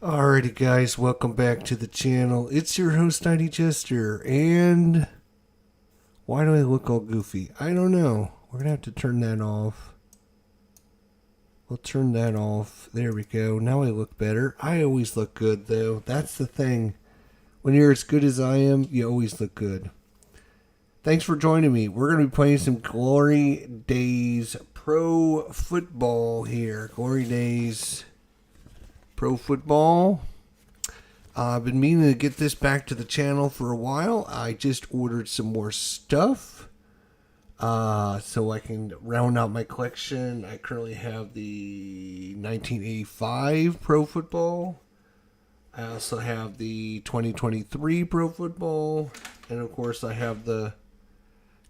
Alrighty guys, welcome back to the channel. It's your host ID Jester, and why do I look all goofy? I don't know. We're gonna have to turn that off. We'll turn that off. There we go. Now I look better. I always look good though. That's the thing. When you're as good as I am, you always look good. Thanks for joining me. We're gonna be playing some Glory Days Pro Football here. Glory Days Pro Football. I've been meaning to get this back to the channel for a while. I just ordered some more stuff so I can round out my collection. I currently have the 1985 Pro Football. I also have the 2023 Pro Football. And of course I have the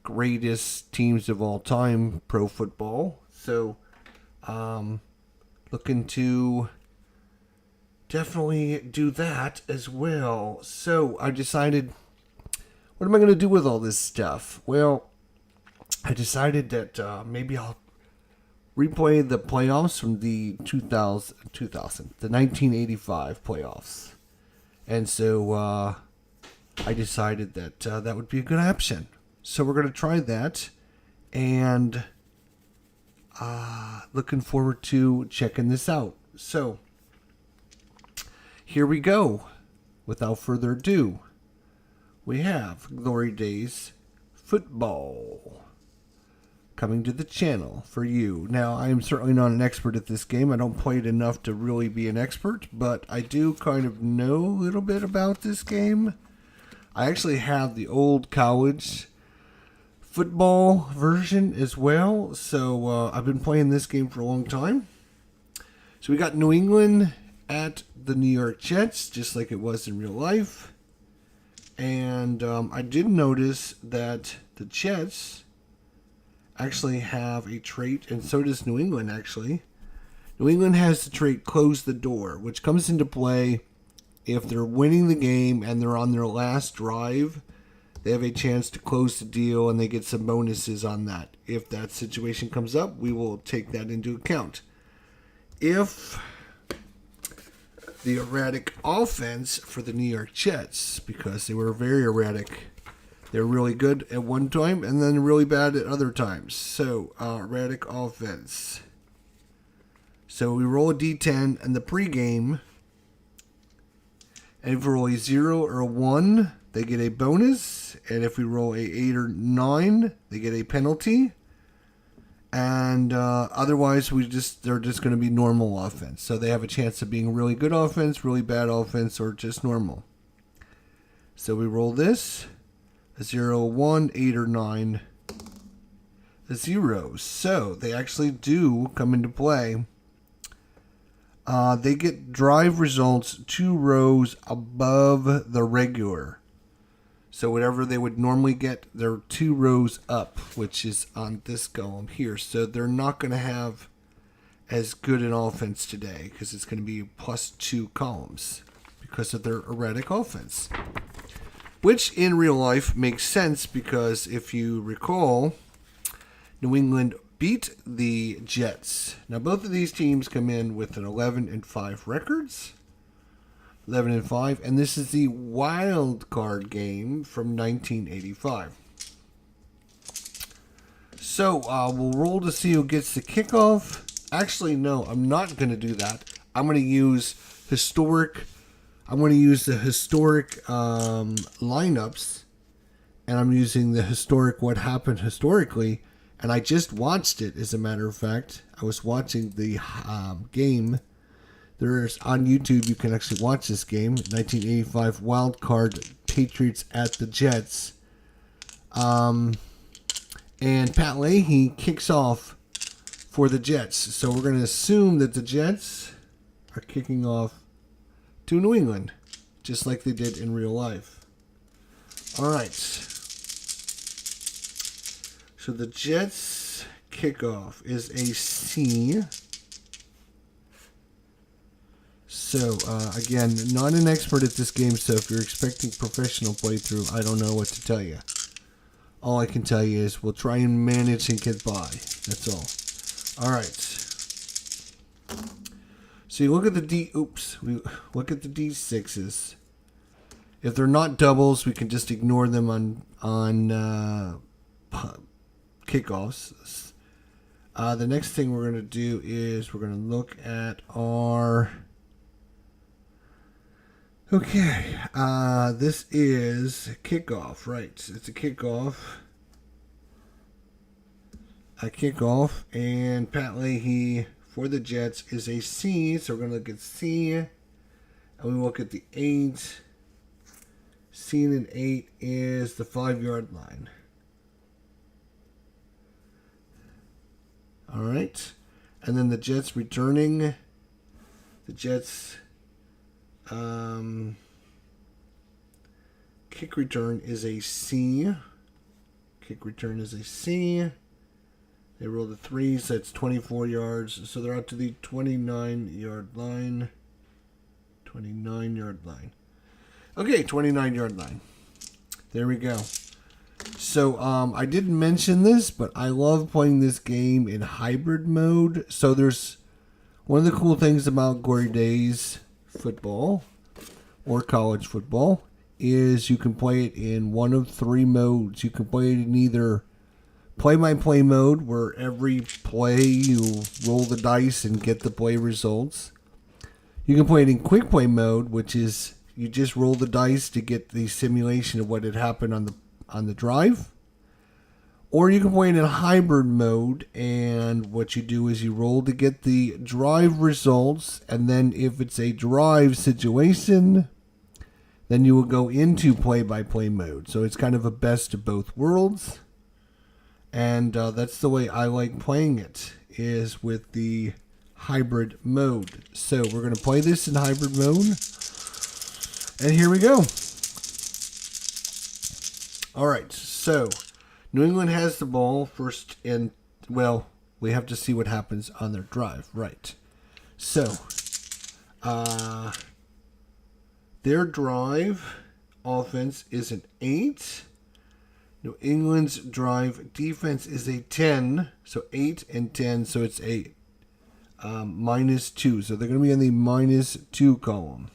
greatest teams of all time Pro Football. So looking to definitely do that as well. So I decided, what am I going to do with all this stuff? Well, I decided that maybe I'll replay the playoffs from the 2000 the 1985 playoffs. And so I decided that that would be a good option. So we're going to try that, and looking forward to checking this out. So here we go. Without further ado, we have Glory Days Football coming to the channel for you. Now, I am certainly not an expert at this game. I don't play it enough to really be an expert, but I do kind of know a little bit about this game. I actually have the old college football version as well, so I've been playing this game for a long time. So we got New England at the New York Jets, just like it was in real life. And I did notice that the Jets actually have a trait, and so does New England actually. New England has the trait close the door, which comes into play if they're winning the game and they're on their last drive. They have a chance to close the deal and they get some bonuses on that. If that situation comes up, we will take that into account. If the erratic offense for the New York Jets, because they were very erratic. They were really good at one time and then really bad at other times. So, erratic offense. So we roll a D10 in the pregame. And if we roll a 0 or a 1, they get a bonus. And if we roll a 8 or 9, they get a penalty. And otherwise, they're just going to be normal offense. So they have a chance of being really good offense, really bad offense, or just normal. So we roll this. A 0, 1, 8, or 9. A 0. So they actually do come into play. They get drive results 2 rows above the regular. So whatever they would normally get, they're 2 rows up, which is on this column here. So they're not going to have as good an offense today because it's going to be plus 2 columns because of their erratic offense. Which in real life makes sense because if you recall, New England beat the Jets. Now both of these teams come in with an 11-5 records. 11-5, and this is the wild card game from 1985. So we'll roll to see who gets the kickoff. Actually, no, I'm not going to do that. I'm going to use historic. I'm going to use the historic lineups, and I'm using the historic what happened historically. And I just watched it, as a matter of fact. I was watching the game. There's on YouTube, you can actually watch this game, 1985 wild card Patriots at the Jets. And Pat Leahy kicks off for the Jets. So we're going to assume that the Jets are kicking off to New England, just like they did in real life. All right. So the Jets kickoff is a C. So, again, not an expert at this game, so if you're expecting professional playthrough, I don't know what to tell you. All I can tell you is we'll try and manage and get by. That's all. All right. So you look at the we look at the D6s. If they're not doubles, we can just ignore them on kickoffs. The next thing we're going to do is we're going to look at our... Okay, this is kickoff, right? It's a kickoff. A kickoff, and Pat Leahy for the Jets is a C, so we're going to look at C, and we look at the 8. C and 8 is the 5-yard line. All right, and then the Jets returning. The Jets kick return is a C. Kick return is a C. They roll the 3, so it's 24 yards. So they're out to the 29-yard line. 29-yard line. Okay, 29-yard line. There we go. So I didn't mention this, but I love playing this game in hybrid mode. So there's one of the cool things about Glory Days football or college football is you can play it in one of 3 modes. You can play it in either play-by-play mode, where every play you roll the dice and get the play results. You can play it in quick play mode, which is you just roll the dice to get the simulation of what had happened on the drive. Or you can play it in hybrid mode, and what you do is you roll to get the drive results, and then if it's a drive situation, then you will go into play-by-play mode. So it's kind of a best of both worlds. And that's the way I like playing it, is with the hybrid mode. So we're going to play this in hybrid mode. And here we go. All right, so New England has the ball first, and, well, we have to see what happens on their drive. Right. So, their drive offense is an 8. New England's drive defense is a 10, so 8 and 10, so it's a -2. So they're going to be in the -2 column.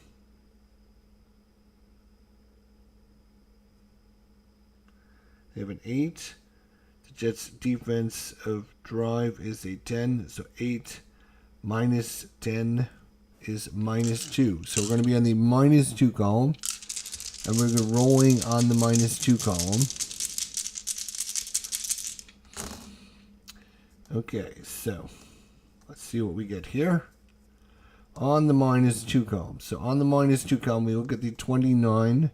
They have an 8. The Jets' defense of drive is a 10, so 8 minus 10 is -2. So we're going to be on the -2 column, and we're going to be rolling on the -2 column. Okay, so let's see what we get here on the -2 column. So on the -2 column, we look at the 29,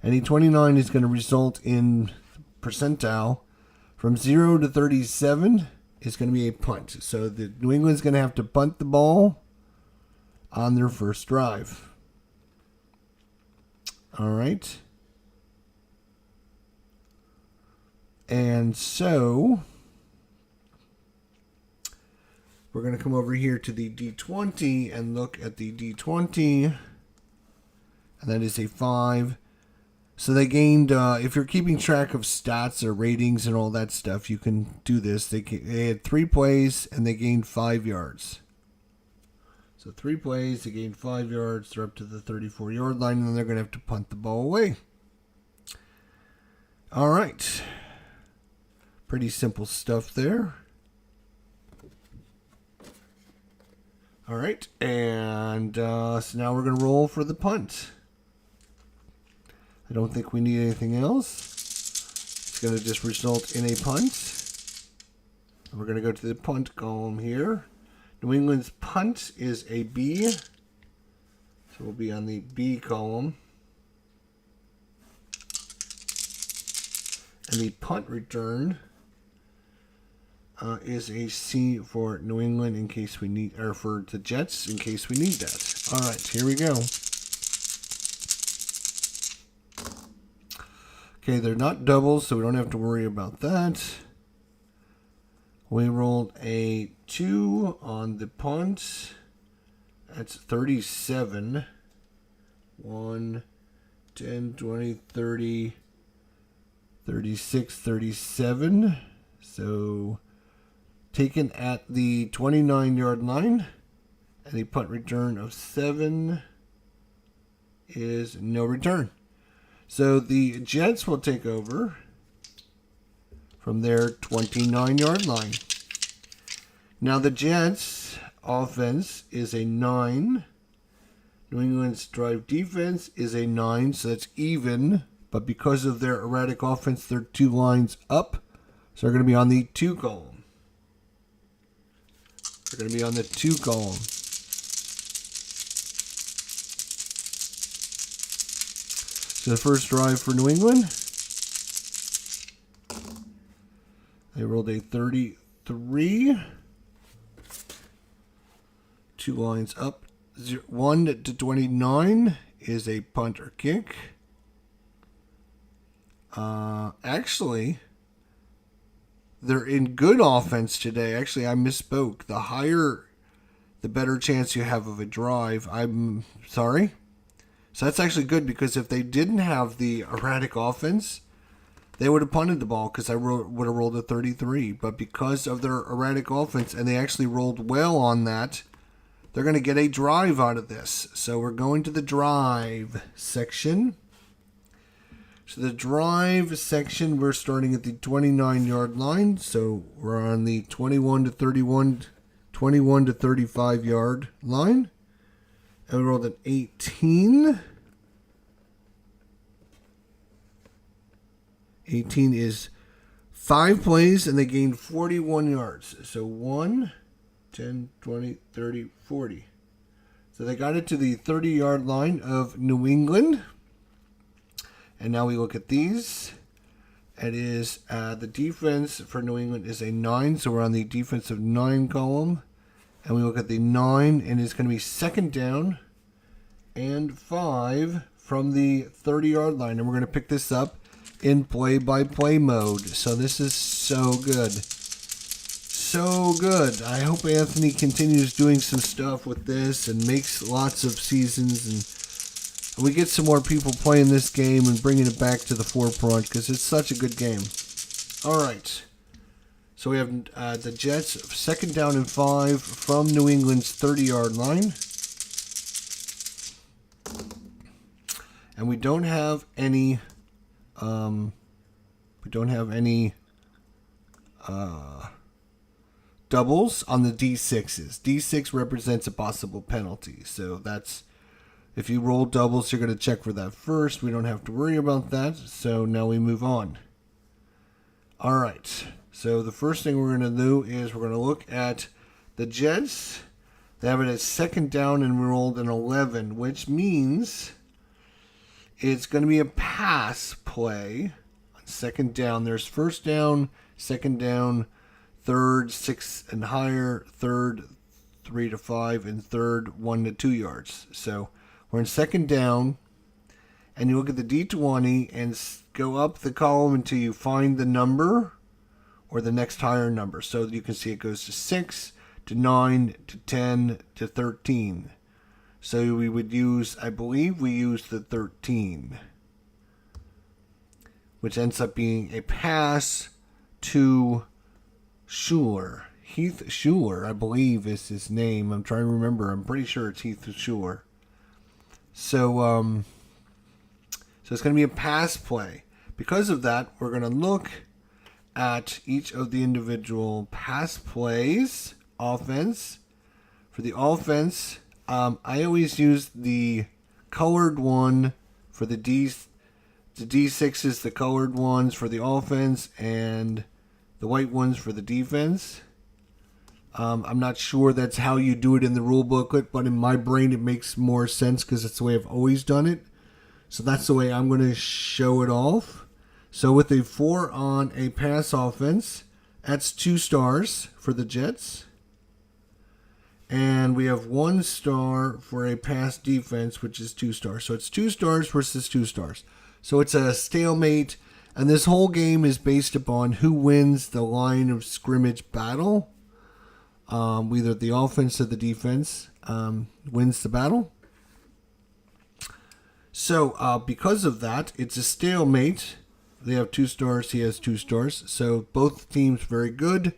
and the 29 is going to result in percentile from 0 to 37 is going to be a punt. So the New England's going to have to punt the ball on their first drive. All right. And so we're going to come over here to the D20 and look at the D20. And that is a 5. So they gained, if you're keeping track of stats or ratings and all that stuff, you can do this. They had 3 plays and they gained 5 yards. So 3 plays, they gained 5 yards. They're up to the 34-yard line, and then they're going to have to punt the ball away. All right. Pretty simple stuff there. All right, and so now we're going to roll for the punt. I don't think we need anything else. It's going to just result in a punt. We're going to go to the punt column here. New England's punt is a B. So we'll be on the B column. And the punt return is a C for New England in case we need, or for the Jets in case we need that. All right, here we go. Okay, they're not doubles, so we don't have to worry about that. We rolled a 2 on the punt. That's 37. 1, 10, 20, 30, 36, 37. So taken at the 29-yard line. And the punt return of 7 is no return. So the Jets will take over from their 29-yard line. Now the Jets offense is a 9. New England's drive defense is a 9, so that's even. But because of their erratic offense, they're 2 lines up. So they're going to be on the 2 column. They're going to be on the 2 column. So the first drive for New England, they rolled a 33. 2 lines up. 1 to 29 is a punt or kick. Actually, they're in good offense today. Actually, I misspoke. The higher, the better chance you have of a drive. I'm sorry. So that's actually good, because if they didn't have the erratic offense, they would have punted the ball, because I would have rolled a 33. But because of their erratic offense, and they actually rolled well on that, they're going to get a drive out of this. So we're going to the drive section. So the drive section, we're starting at the 29-yard line. So we're on the 21 to 35-yard line. And we rolled an 18. 18 is 5 plays, and they gained 41 yards. So 1, 10, 20, 30, 40. So they got it to the 30-yard line of New England. And now we look at these. It is the defense for New England is a 9, so we're on the defensive 9 column. And we look at the 9, and it's going to be second down and 5 from the 30-yard line. And we're going to pick this up in play-by-play mode. So this is so good. So good. I hope Anthony continues doing some stuff with this and makes lots of seasons, and we get some more people playing this game and bringing it back to the forefront, because it's such a good game. All right. So we have the Jets, second down and 5 from New England's 30-yard line. And we don't have any doubles on the D6s. D6 represents a possible penalty. So that's, if you roll doubles, you're going to check for that first. We don't have to worry about that. So now we move on. All right. So the first thing we're going to do is we're going to look at the Jets. They have it as second down and we rolled an 11, which means it's going to be a pass play on second down. There's first down, second down, third, 6 and higher, third, 3 to 5, and third, 1 to 2 yards. So we're in second down, and you look at the D20 and go up the column until you find the number or the next higher number. So you can see it goes to 6, to 9, to 10, to 13. So we would use, I believe we used the 13, which ends up being a pass to Schuler. Heath Schuler, I believe, is his name. I'm trying to remember. I'm pretty sure it's Heath Schuler. So it's going to be a pass play. Because of that, we're going to look at each of the individual pass plays. Offense. For the offense, I always use the colored one for the D6 is the colored ones for the offense, and the white ones for the defense. I'm not sure that's how you do it in the rule booklet, but in my brain it makes more sense because it's the way I've always done it. So that's the way I'm going to show it off. So with a 4 on a pass offense, that's 2 stars for the Jets. And we have 1 star for a pass defense, which is 2 stars. So it's 2 stars versus 2 stars. So it's a stalemate. And this whole game is based upon who wins the line of scrimmage battle. Either the offense or the defense wins the battle. So because of that, it's a stalemate. They have 2 stars. He has 2 stars. So both teams very good.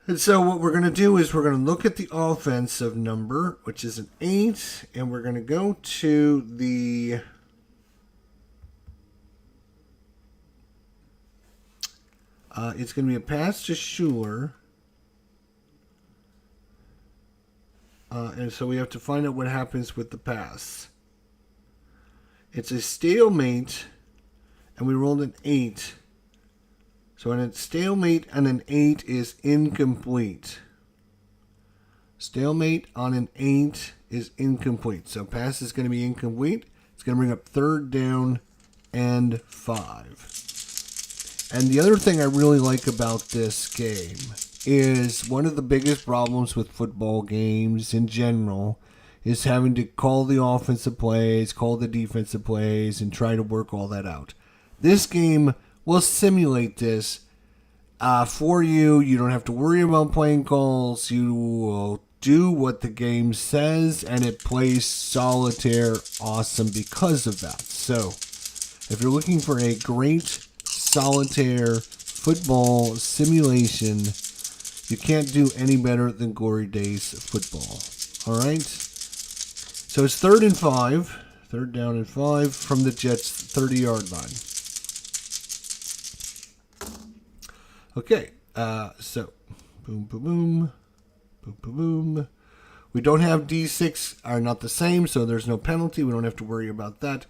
And so what we're going to do is we're going to look at the offensive number, which is an 8, and we're going to go to the it's going to be a pass to Schuler. And so we have to find out what happens with the pass. It's a stalemate, and we rolled an 8. So a stalemate and an 8 is incomplete. Stalemate on an 8 is incomplete. So pass is going to be incomplete. It's going to bring up 3rd down and 5. And the other thing I really like about this game is one of the biggest problems with football games in general is having to call the offensive plays, call the defensive plays, and try to work all that out. This game will simulate this for you. You don't have to worry about playing calls. You will do what the game says, and it plays solitaire awesome because of that. So, if you're looking for a great solitaire football simulation, you can't do any better than Glory Days football. All right? So it's 3rd and 5. 3rd down and 5 from the Jets' 30-yard line. Okay, so boom, boom, boom, boom, boom, boom. We don't have D6 are not the same, so there's no penalty. We don't have to worry about that.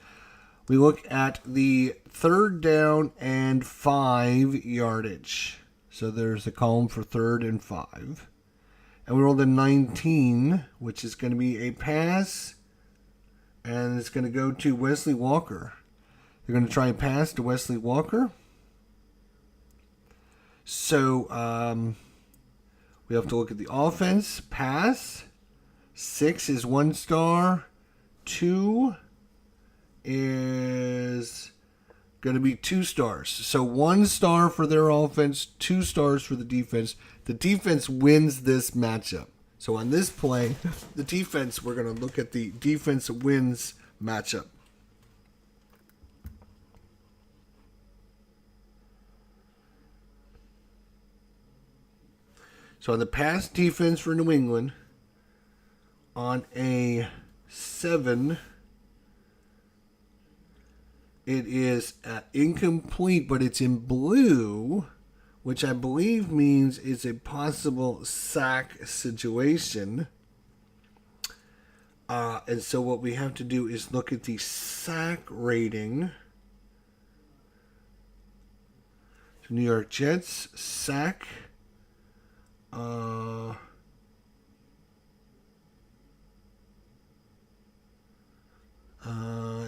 We look at the 3rd down and 5 yardage. So there's a column for 3rd and 5. And we rolled a 19, which is going to be a pass. And it's going to go to Wesley Walker. They're going to try a pass to Wesley Walker. So we have to look at the offense. Pass. 6 is 1 star. 2 is going to be 2 stars. So 1 star for their offense, 2 stars for the defense. The defense wins this matchup. So on this play, the defense, we're going to look at the defense wins matchup. So on the pass defense for New England, on a 7, it is incomplete, but it's in blue, which I believe means it's a possible sack situation. And so what we have to do is look at the sack rating. So New York Jets, sack.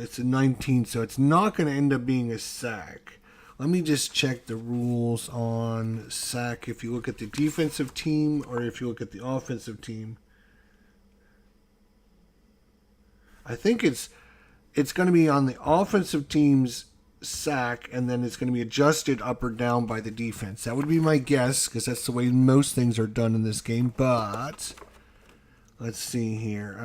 It's a 19, so it's not going to end up being a sack. Let me just check the rules on sack. If you look at the defensive team or if you look at the offensive team, I think it's going to be on the offensive team's sack, and then it's going to be adjusted up or down by the defense. That would be my guess, because that's the way most things are done in this game. But let's see here.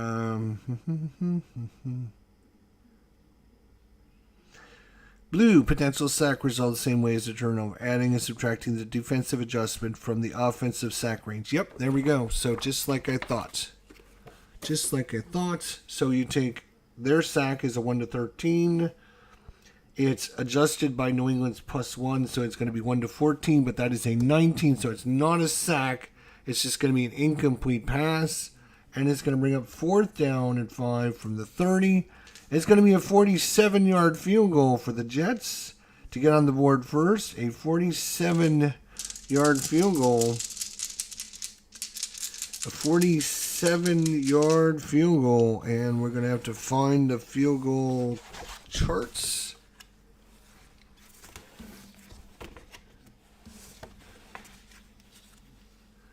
Blue, potential sack result the same way as a turnover, adding and subtracting the defensive adjustment from the offensive sack range. Yep, there we go. So just like I thought. Just like I thought. So you take their sack is a 1 to 13. It's adjusted by New England's +1, so it's going to be 1 to 14, but that is a 19, so it's not a sack. It's just going to be an incomplete pass, and it's going to bring up 4th down and 5 from the 30. It's going to be a 47-yard field goal for the Jets to get on the board first. A 47-yard field goal. A 47-yard field goal, and we're going to have to find the field goal charts.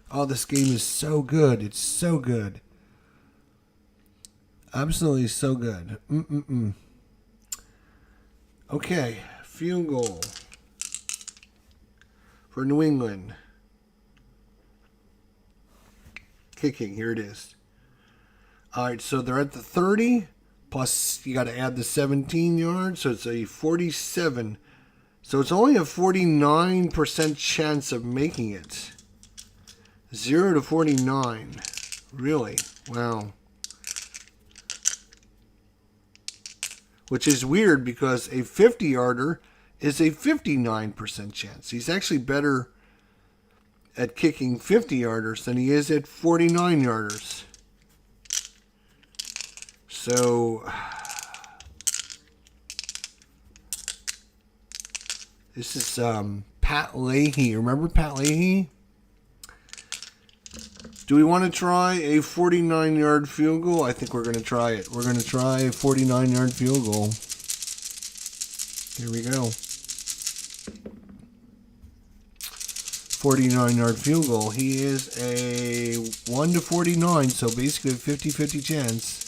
Oh, this game is so good. It's so good. Absolutely so good. Okay, field goal for New England. Kicking, here it is. All right, so they're at the 30, plus you got to add the 17 yards, so it's a 47. So it's only a 49% chance of making it. 0 to 49. Really? Wow. Which is weird because a 50-yarder is a 59% chance. He's actually better at kicking 50-yarders than he is at 49-yarders. So this is Pat Leahy. Remember Pat Leahy? Do we want to try a 49-yard field goal? I think we're going to try it. We're going to try a 49-yard field goal. Here we go. 49-yard field goal. He is a 1 to 49, so basically a 50-50 chance.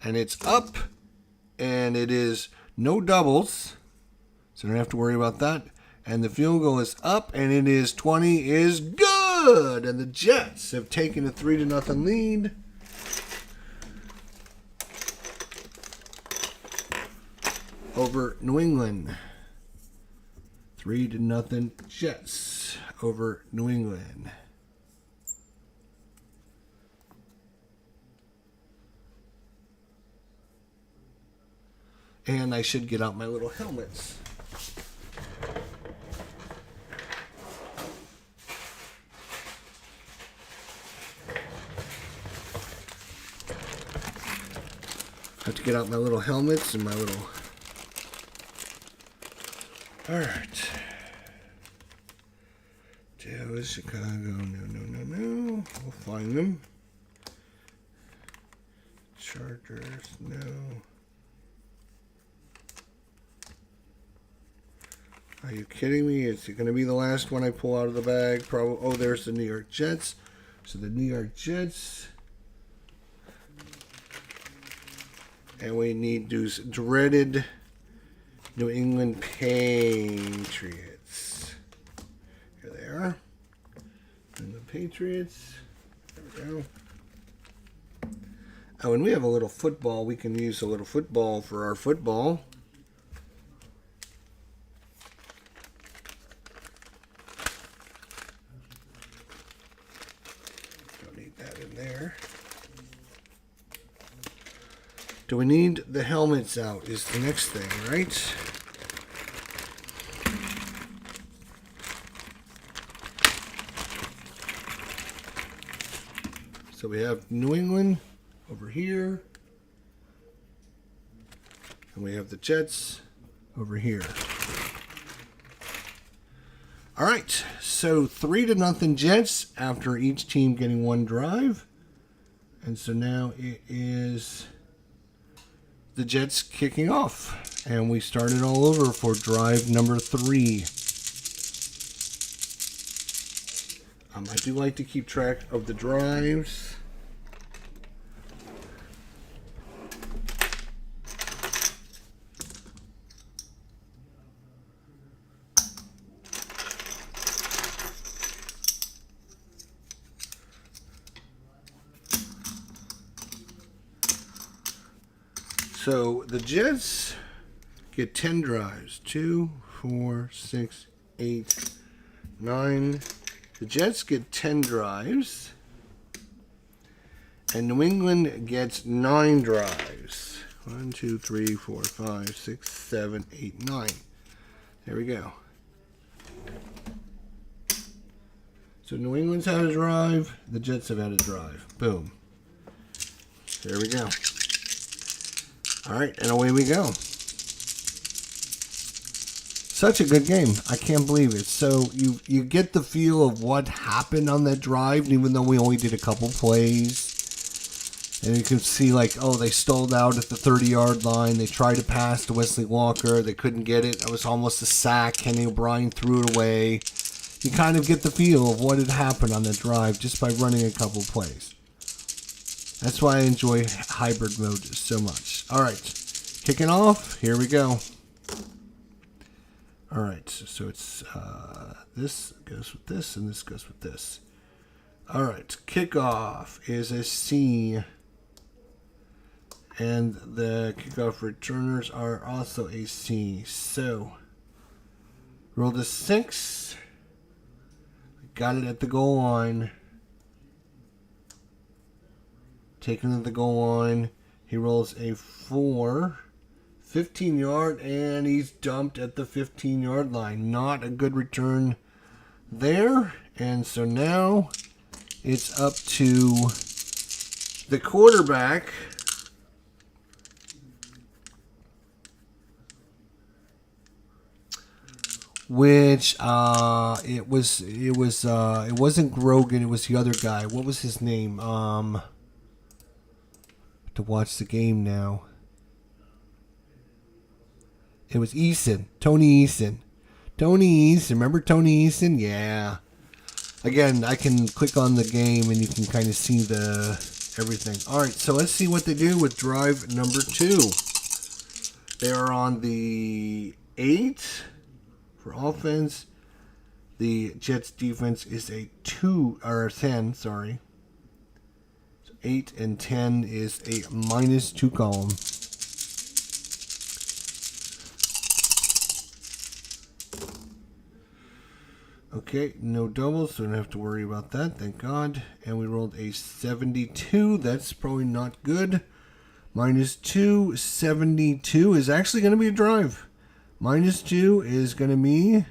And it's up, and it is no doubles, so don't have to worry about that. And the field goal is up, and it is 20, is good. And the Jets have taken a 3-0 lead. Over New England. 3-0 Jets over New England. And I should get out my little helmets. I have to get out my little helmets and my little... Alright. Dallas, Chicago, no. We'll find them. Chargers, no. Are you kidding me? Is it going to be the last one I pull out of the bag? Probably. Oh, there's the New York Jets. So the New York Jets. And we need those dreaded New England Patriots. Here they are. And the Patriots. There we go. Oh, and we have a little football. We can use a little football for our football. Don't need that in there. Do we need the helmets out is the next thing, right? So we have New England over here. And we have the Jets over here. All right, so 3-0 Jets after each team getting one drive. And so now it is the Jets kicking off. And we started all over for drive number 3. I do like to keep track of the drives. So the Jets get 10 drives. 2, 4, 6, 8, 9. The Jets get 10 drives. And New England gets 9 drives. 1, 2, 3, 4, 5, 6, 7, 8, 9. There we go. So New England's had a drive. The Jets have had a drive. Boom. There we go. All right, and away we go. Such a good game. I can't believe it. So you get the feel of what happened on that drive, even though we only did a couple plays. And you can see, like, oh, they stalled out at the 30-yard line. They tried to pass to Wesley Walker. They couldn't get it. It was almost a sack. Kenny O'Brien threw it away. You kind of get the feel of what had happened on that drive just by running a couple plays. That's why I enjoy hybrid mode so much. All right, kicking off. Here we go. All right, so it's this goes with this, and this goes with this. All right, kickoff is a C, and the kickoff returners are also a C. So roll the 6. Got it at the goal line. Taken at the goal line. He rolls a 4. 15-yard, and he's dumped at the 15-yard line. Not a good return there. And so now it's up to the quarterback. Which it wasn't Grogan, it was the other guy. What was his name? To watch the game now. It was Eason. Tony Eason. Tony Eason. Remember Tony Eason? Yeah. Again, I can click on the game and you can kind of see the everything. Alright, so let's see what they do with drive number 2. They are on the 8 for offense. The Jets defense is a 2 or 10, sorry. So 8 and 10 is a -2 column. Okay, no doubles, so we don't have to worry about that, thank God. And we rolled a 72. That's probably not good. -2, 72 is actually going to be a drive. -2 is going to be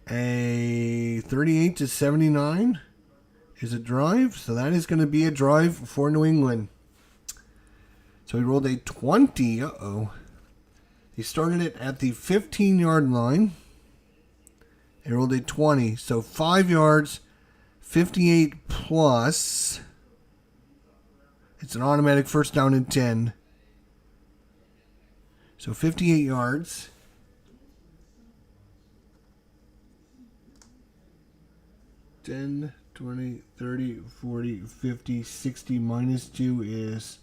a 38 to 79 is a drive. So that is going to be a drive for New England. So he rolled a 20. Uh-oh. He started it at the 15-yard line. He rolled a 20. So 5 yards, 58 plus. It's an automatic first down and 10. So 58 yards. $10, $20, $30, $40, $50, $60 -2 is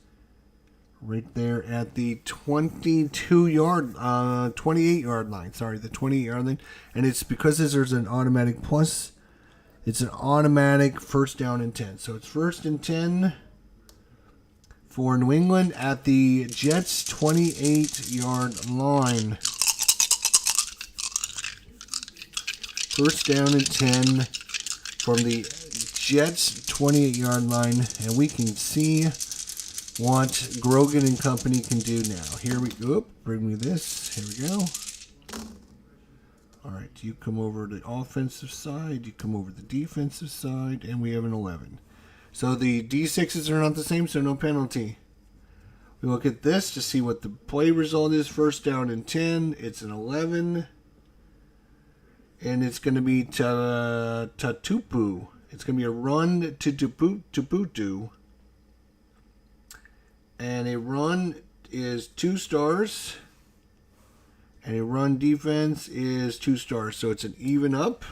right there at the 28-yard line. Sorry, the 28-yard line. And it's because there's an automatic plus. It's an automatic first down and 10. So it's first and 10 for New England at the Jets' 28-yard line. First down and 10 from the Jets' 28-yard line. And we can see what Grogan and company can do now. Here we go. Bring me this. Here we go. All right, you come over to the offensive side. You come over to the defensive side. And we have an 11. So the D6s are not the same, so no penalty. We look at this to see what the play result is. First down and 10. It's an 11. And it's going to be Tatupu. It's going to be a run to Tuputu. And a run is 2 stars. And a run defense is 2 stars. So it's an even up.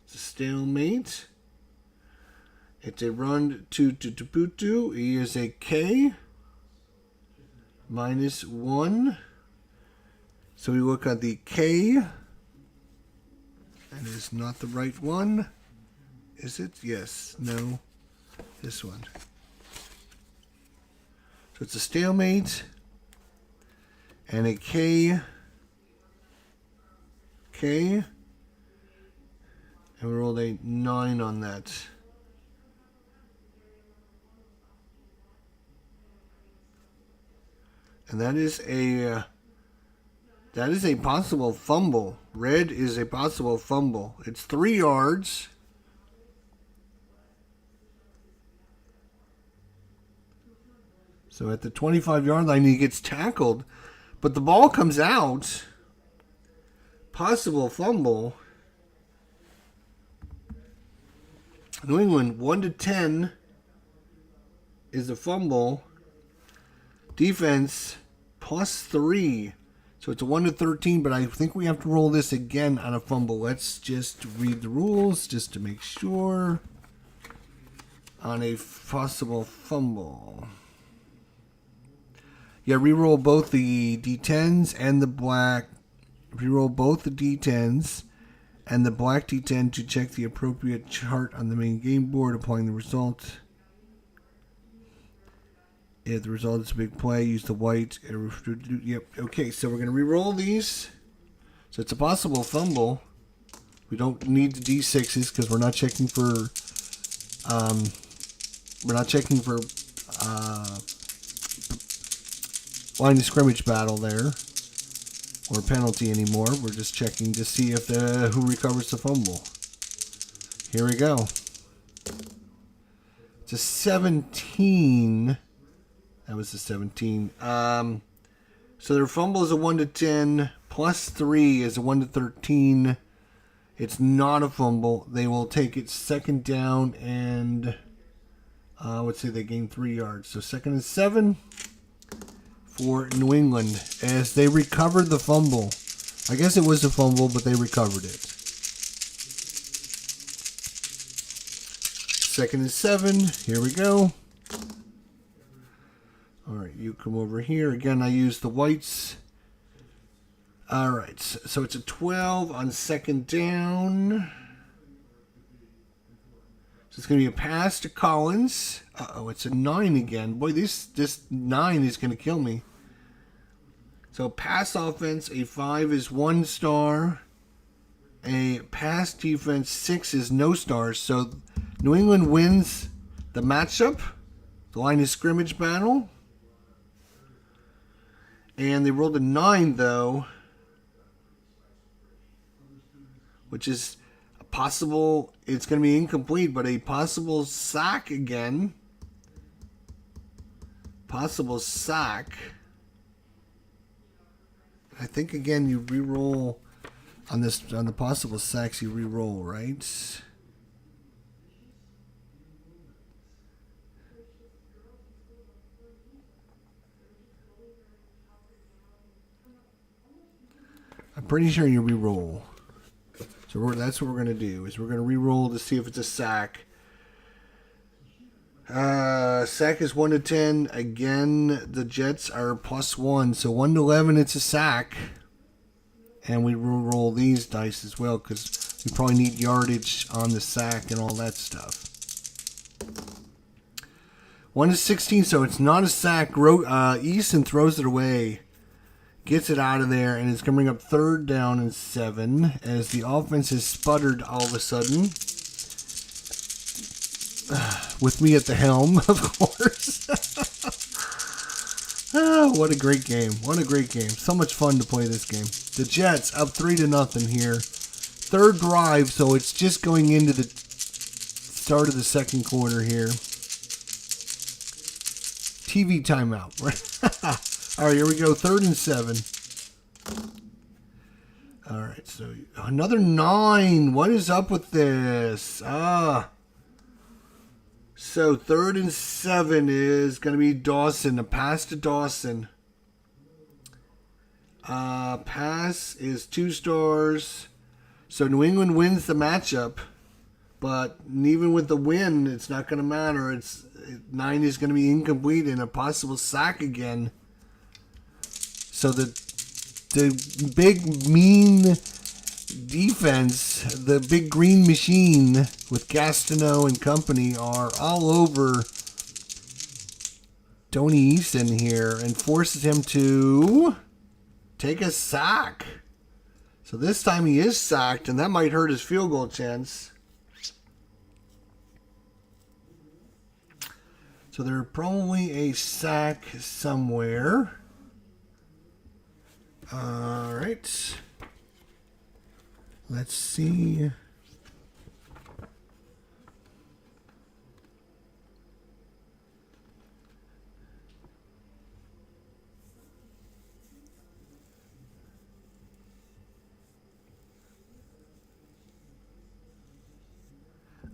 It's a stalemate. It's a run to Tuputu. He is a K. -1. So we look at the K. And it's not the right one. Is it? Yes. No. This one. So it's a stalemate. And a K. K. And we rolled a 9 on that. And that is a possible fumble. Red is a possible fumble. It's 3 yards. So at the 25-yard line, he gets tackled. But the ball comes out. Possible fumble. New England, 1 to 10 is a fumble. Defense, +3. So it's a 1 to 13, but I think we have to roll this again on a fumble. Let's just read the rules just to make sure. On a possible fumble. Yeah, reroll both the D10s and the black. Reroll both the D10s and the black D10 to check the appropriate chart on the main game board, applying the result. If the result is a big play, use the white. Yep. Okay, so we're going to reroll these. So it's a possible fumble. We don't need the D6s because we're not checking for line of scrimmage battle there or penalty anymore. We're just checking to see if who recovers the fumble. Here we go. It's a 17. That was a 17. So their fumble is a 1 to 10. Plus 3 is a 1 to 13. It's not a fumble. They will take it second down and let's say they gain 3 yards. So 2nd and 7 for New England as they recovered the fumble. I guess it was a fumble, but they recovered it. 2nd and 7. Here we go. All right, you come over here. Again, I use the whites. All right, so it's a 12 on 2nd down. So it's going to be a pass to Collins. Uh-oh, it's a 9 again. Boy, this 9 is going to kill me. So pass offense, a 5 is 1 star. A pass defense, 6 is no stars. So New England wins the matchup, the line of scrimmage battle. And they rolled a 9, though, which is a possible, it's going to be incomplete, but a possible sack again. Possible sack. I think, again, you re-roll on the possible sacks, you re-roll, right? I'm pretty sure you re-roll. So that's what we're going to do, is we're going to re-roll to see if it's a sack. Sack is 1 to 10. Again, the Jets are plus 1. So 1 to 11, it's a sack. And we roll these dice as well because we probably need yardage on the sack and all that stuff. 1 to 16, so it's not a sack. Easton throws it away. Gets it out of there, and it's going to bring up 3rd down and 7 as the offense has sputtered all of a sudden. With me at the helm, of course. Oh, what a great game. What a great game. So much fun to play this game. The Jets up 3-0 here. 3rd drive, so it's just going into the start of the 2nd quarter here. TV timeout. All right, here we go. 3rd and 7. All right, so another 9. What is up with this? So 3rd and 7 is going to be Dawson. A pass to Dawson. Pass is 2 stars. So New England wins the matchup. But even with the win, it's not going to matter. 9 is going to be incomplete and a possible sack again. So the big mean defense, the big green machine with Gastineau and company are all over Tony Easton here and forces him to take a sack. So this time he is sacked, and that might hurt his field goal chance. So there's probably a sack somewhere. All right. Let's see.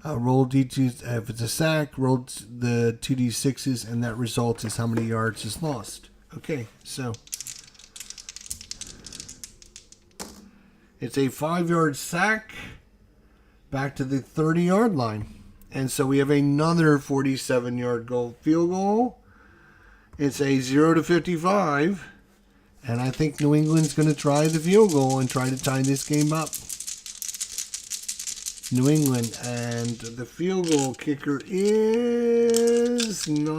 Roll D2, if it's a sack, roll the 2D6s, and that result is how many yards is lost. Okay, so it's a 5-yard sack back to the 30-yard line. And so we have another 47-yard field goal. It's a 0 to 55. And I think New England's going to try the field goal and try to tie this game up. New England, and the field goal kicker is not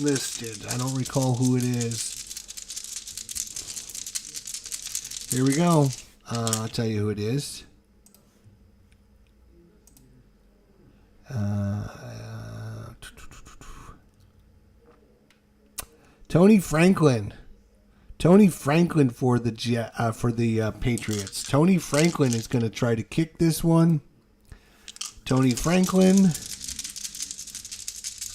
listed. I don't recall who it is. Here we go. I'll tell you who it is. Tony Franklin. Tony Franklin for the Patriots. Tony Franklin is going to try to kick this one. Tony Franklin,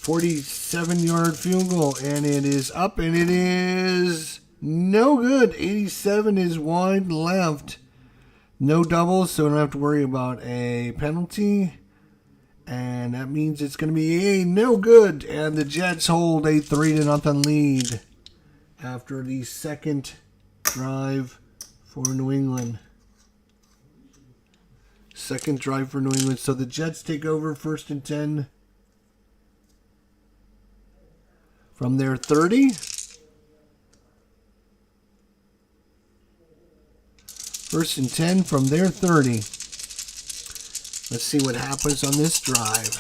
47-yard field goal, and it is up, and it is no good. 87 is wide left. No doubles, so we don't have to worry about a penalty. And that means it's going to be a no good. And the Jets hold a 3-0 lead after the second drive for New England. Second drive for New England. So the Jets take over 1st and 10 from their 30. First and 10 from their 30. Let's see what happens on this drive.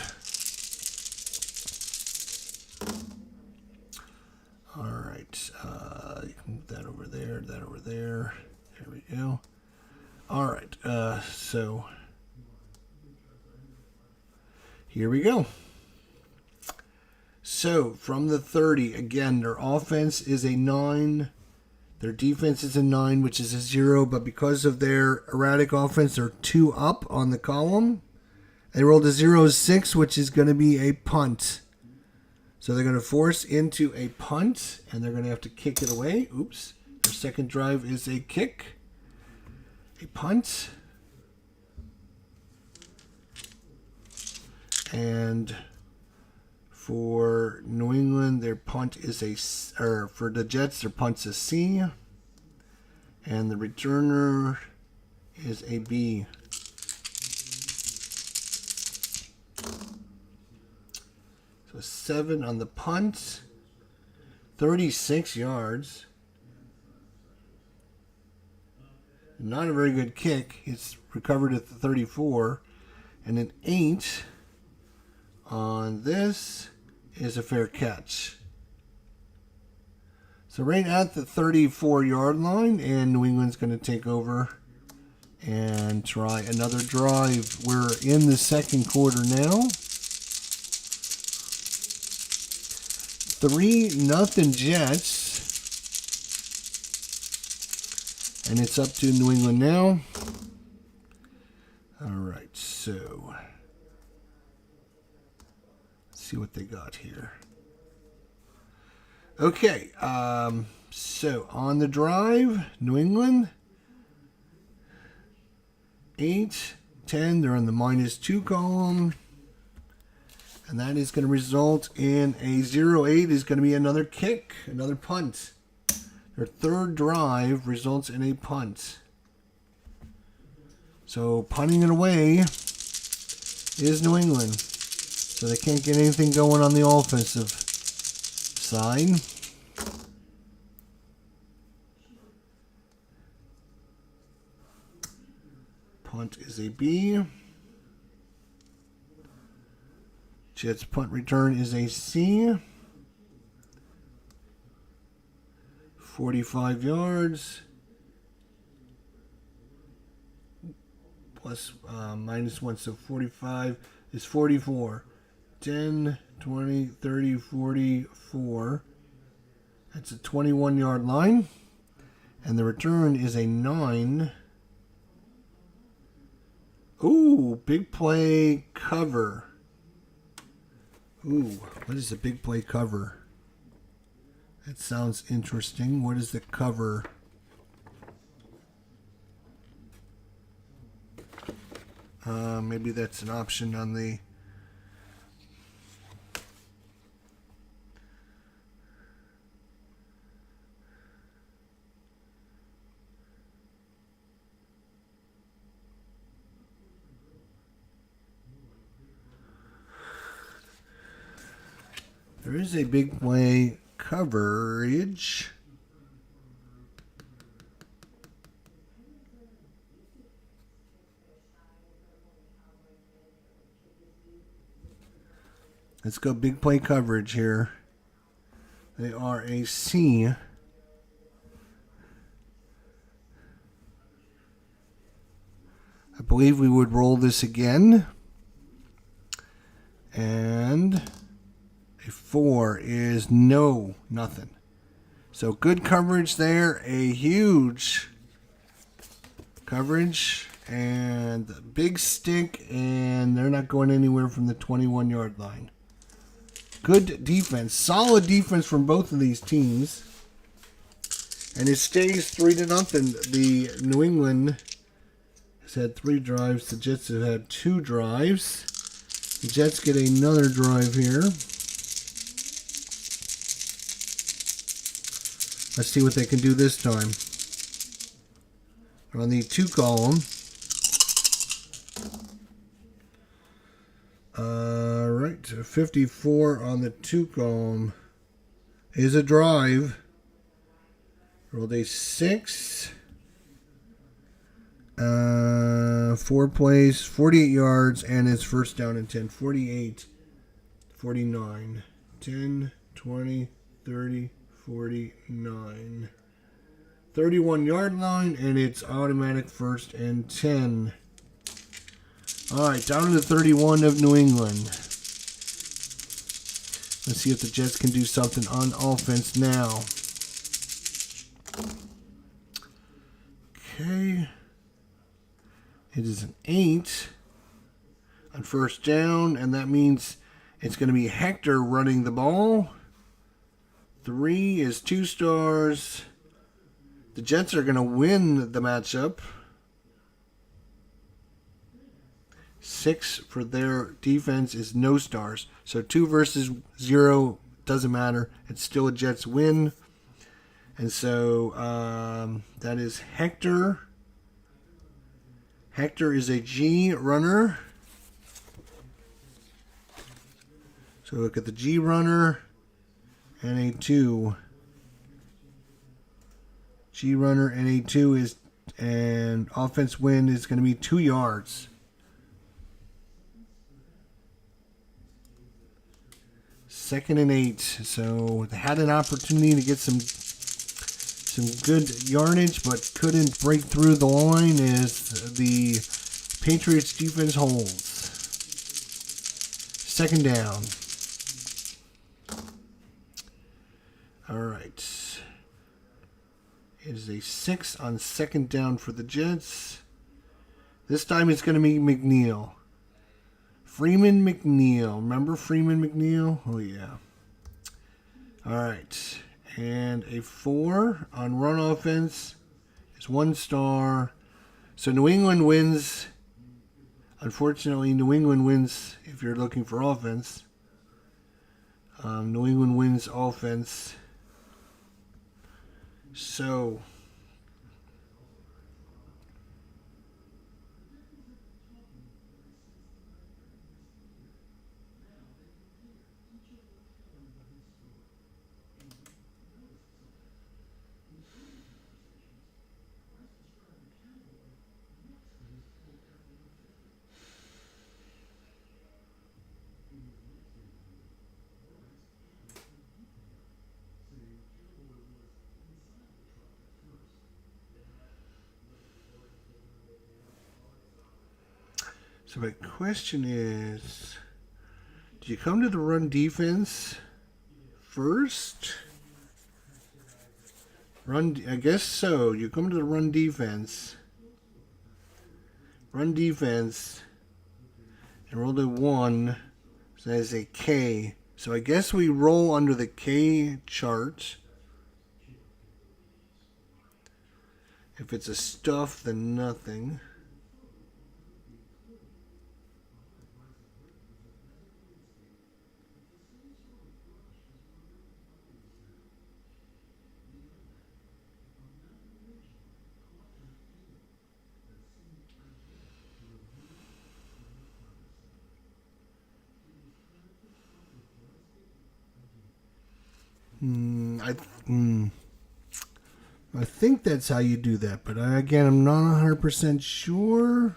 All right. You can move that over there, that over there. There we go. All right. So here we go. So from the 30, again, their offense is a 9. Their defense is a 9, which is a 0, but because of their erratic offense, they're 2 up on the column. They rolled a 0-6, which is going to be a punt. So they're going to force into a punt, and they're going to have to kick it away. Oops. Their second drive is a kick. A punt. And for New England, their punt is for the Jets, their punt's a C. And the returner is a B. So 7 on the punt. 36 yards. Not a very good kick. It's recovered at the 34. And an 8 on this is a fair catch. So right at the 34-yard line, and New England's going to take over and try another drive. We're in the second quarter now. 3-0 Jets. And it's up to New England now. All right, so let's see what they got here. Okay, so on the drive, New England, 8, 10, they're on the -2 column. And that is going to result in a 0-8 is going to be another kick, another punt. Their third drive results in a punt. So punting it away is New England. So they can't get anything going on the offensive side. Punt is a B. Jets punt return is a C. 45 yards. Plus -1, so 45 is 44. 10, 20, 30, 44. That's a 21-yard line. And the return is a 9. Ooh, big play cover. Ooh, what is a big play cover? That sounds interesting. What is the cover? Maybe that's an option on the... There is a big play coverage. Let's go big play coverage here. They are a C. believe we would roll this again. And a 4 is nothing. So good coverage there. A huge coverage. And big stick. And they're not going anywhere from the 21-yard line. Good defense. Solid defense from both of these teams. And it stays 3-0. The New England has had 3 drives. The Jets have had 2 drives. The Jets get another drive here. Let's see what they can do this time. On the 2 column. Right, 54 on the 2 column is a drive. Rolled a 6. 4 plays, 48 yards, and it's first down and 10. 48, 49, 10, 20, 30, 49. 31-yard line, and it's automatic first and 10. All right, down to the 31 of New England. Let's see if the Jets can do something on offense now. Okay. It is an 8 on first down, and that means it's going to be Hector running the ball. 3 is 2 stars. The Jets are going to win the matchup. 6 for their defense is no stars. So 2 versus 0 doesn't matter. It's still a Jets win. And so that is Hector. Hector is a G runner. So look at the G runner and a 2. G runner and a 2 is, and offense win is going to be 2 yards. Second and 8. So they had an opportunity to get some good yardage, but couldn't break through the line as the Patriots defense holds. Second down. All right. It is a 6 on second down for the Jets. This time it's going to be McNeil. Freeman McNeil. Remember Freeman McNeil? Oh, yeah. All right. And a 4 on run offense is 1 star. So New England wins. Unfortunately, New England wins if you're looking for offense. New England wins offense. So my question is, do you come to the run defense first? I guess so. You come to the run defense. Run defense. And roll a 1. So that is a K. So I guess we roll under the K chart. If it's a stuff, then nothing. I think that's how you do that, but again, I'm not 100% sure.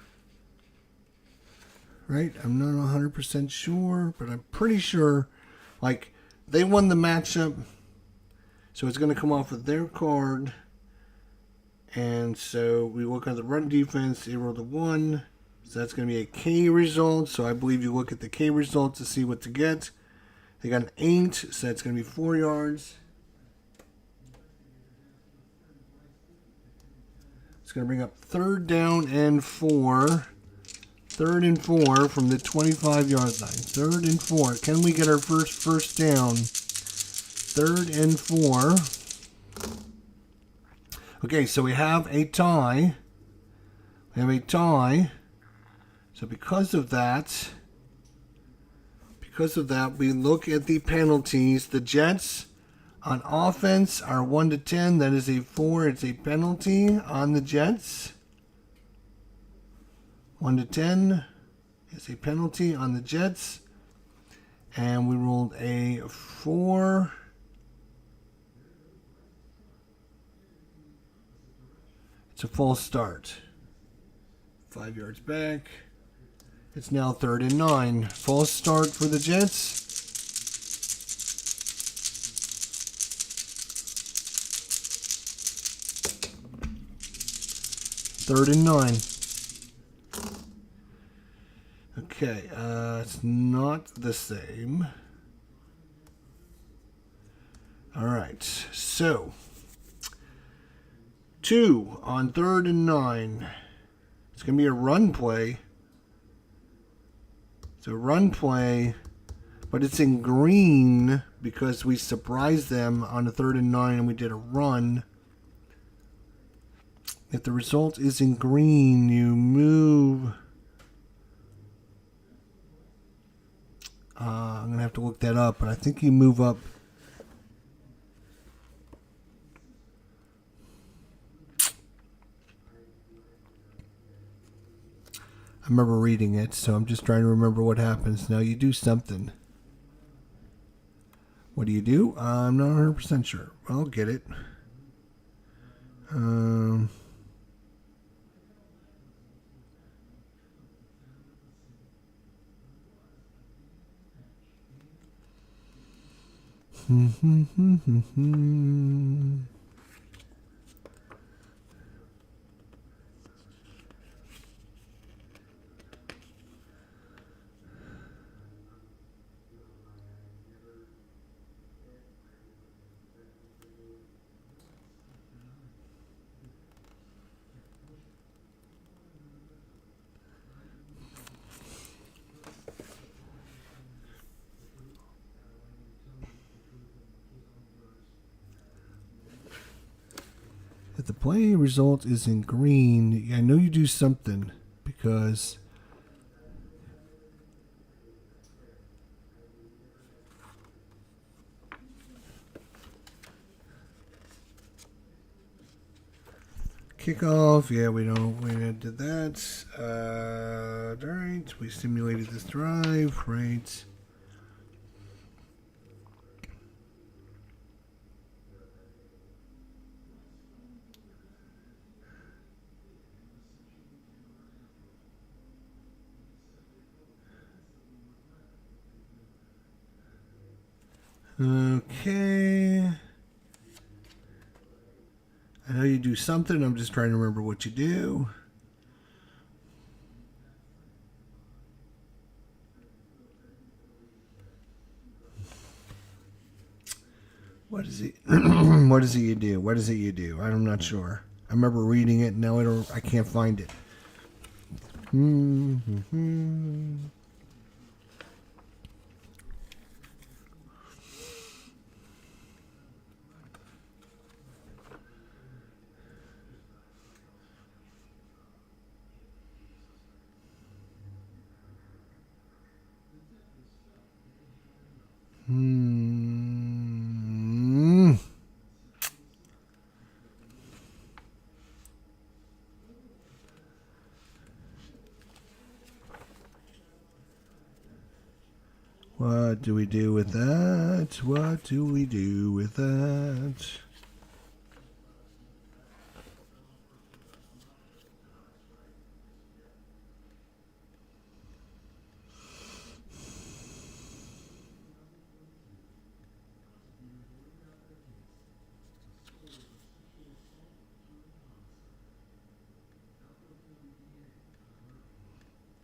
Right? I'm not 100% sure, but I'm pretty sure, like, they won the matchup, so it's going to come off of their card. And so we look at the run defense, they rolled a 1. So that's going to be a K result. So I believe you look at the K result to see what to get. They got an 8, so that's going to be 4 yards. It's going to bring up 3rd down and 4. 3rd and 4 from the 25-yard line. 3rd and 4. Can we get our first down? 3rd and 4. Okay, so we have a tie. We have a tie. So because of that, we look at the penalties. The Jets on offense are 1 to 10. That is a 4. It's a penalty on the Jets. 1 to 10 is a penalty on the Jets. And we rolled a 4. It's a false start. 5 yards back. It's now 3rd and 9. False start for the Jets. Third and 9. Okay, it's not the same. All right, so 2 on 3rd and 9. It's going to be a run play. It's a run play, but it's in green because we surprised them on the 3rd and 9 and we did a run. If the result is in green, you move. I'm going to have to look that up, but I think you move up. I remember reading it, so I'm just trying to remember what happens. Now you do something. What do you do? I'm not 100% sure. I'll get it. If the play result is in green, I know you do something because kickoff. Yeah, we did that. All right, we simulated this drive, right? Okay. I know you do something. I'm just trying to remember what you do. What is it? What is it you do? What is it you do? I'm not sure. I remember reading it. Now I can't find it. What do we do with that? What do we do with that?